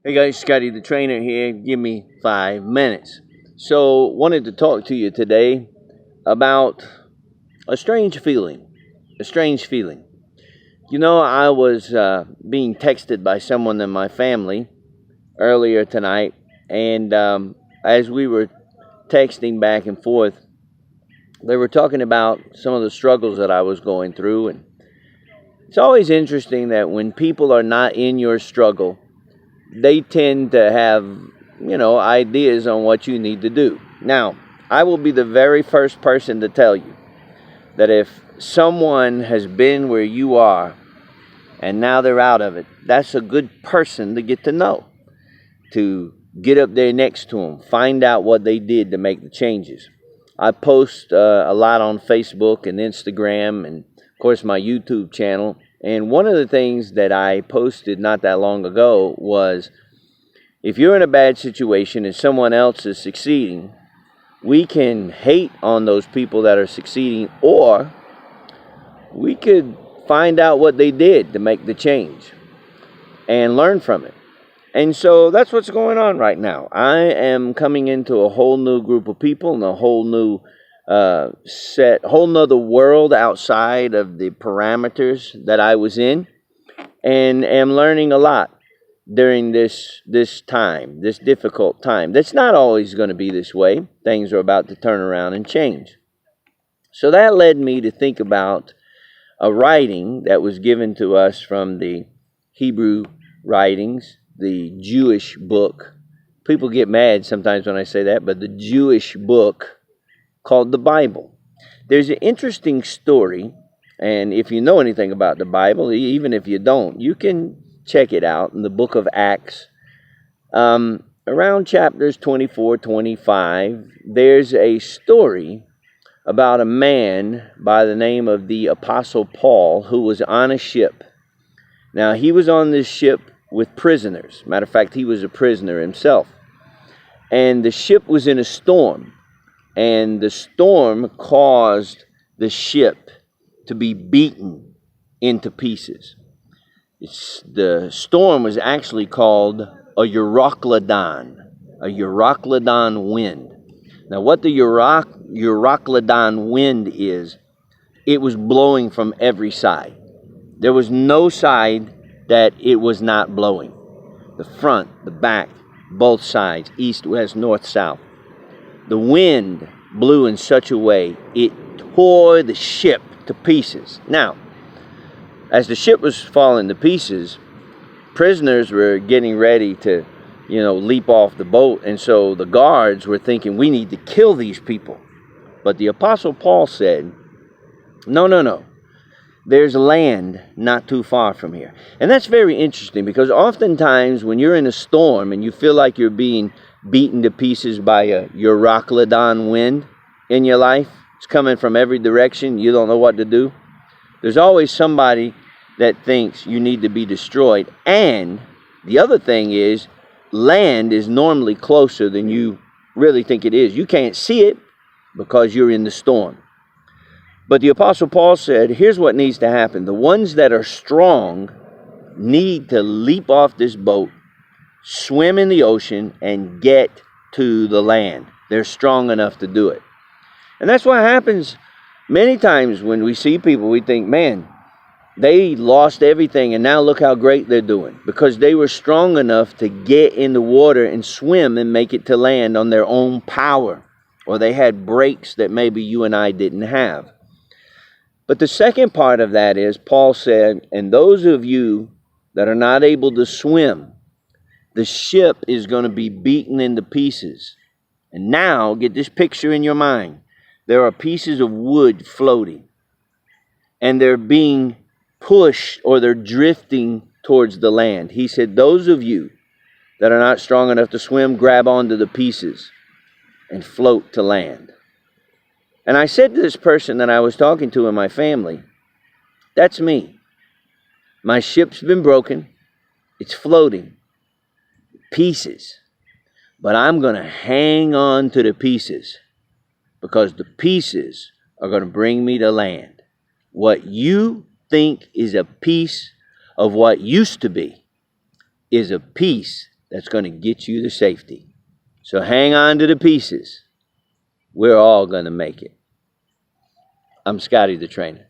Hey guys, Scotty the trainer here. Give me 5 minutes. So, wanted to talk to you today about a strange feeling. A strange feeling. I was being texted by someone in my family earlier tonight, and as we were texting back and forth, they were talking about some of the struggles that I was going through. And it's always interesting that when people are not in your struggle, they tend to have, ideas on what you need to do. Now, I will be the very first person to tell you that if someone has been where you are and now they're out of it, that's a good person to get to know, to get up there next to them, find out what they did to make the changes. I post a lot on Facebook and Instagram and, of course, my YouTube channel. And one of the things that I posted not that long ago was, if you're in a bad situation and someone else is succeeding, we can hate on those people that are succeeding, or we could find out what they did to make the change and learn from it. And so that's what's going on right now. I am coming into a whole new group of people and a whole new whole nother world outside of the parameters that I was in, and am learning a lot during this time, this difficult time. That's not always going to be this way. Things are about to turn around and change. So that led me to think about a writing that was given to us from the Hebrew writings, the Jewish book. People get mad sometimes when I say that, but the Jewish book called the Bible. There's an interesting story, and if you know anything about the Bible, even if you don't, you can check it out in the book of Acts. Around chapters 24, 25, there's a story about a man by the name of the Apostle Paul who was on a ship. Now, he was on this ship with prisoners. Matter of fact, he was a prisoner himself. And the ship was in a storm. And the storm caused the ship to be beaten into pieces. The storm was actually called a Eurocludon wind. Now, what the Eurocludon wind is, it was blowing from every side. There was no side that it was not blowing. The front, the back, both sides, east, west, north, south. The wind blew in such a way it tore the ship to pieces. Now, as the ship was falling to pieces, prisoners were getting ready to, leap off the boat. And so the guards were thinking, we need to kill these people. But the Apostle Paul said, no. There's land not too far from here. And that's very interesting, because oftentimes when you're in a storm and you feel like you're being beaten to pieces by a Eurocludon wind in your life, it's coming from every direction, you don't know what to do, there's always somebody that thinks you need to be destroyed. And the other thing is, land is normally closer than you really think it is. You can't see it because you're in the storm. But the Apostle Paul said, here's what needs to happen. The ones that are strong need to leap off this boat, swim in the ocean, and get to the land. They're strong enough to do it. And that's what happens many times when we see people. We think, man, they lost everything and now look how great they're doing, because they were strong enough to get in the water and swim and make it to land on their own power, or they had breaks that maybe you and I didn't have. But the second part of that is, Paul said, and those of you that are not able to swim, the ship is going to be beaten into pieces. And now, get this picture in your mind. There are pieces of wood floating, and they're being pushed, or they're drifting towards the land. He said, those of you that are not strong enough to swim, grab onto the pieces and float to land. And I said to this person that I was talking to in my family, that's me. My ship's been broken. It's floating. Pieces. But I'm going to hang on to the pieces, because the pieces are going to bring me to land. What you think is a piece of what used to be is a piece that's going to get you to safety. So hang on to the pieces. We're all going to make it. I'm Scotty the Trainer.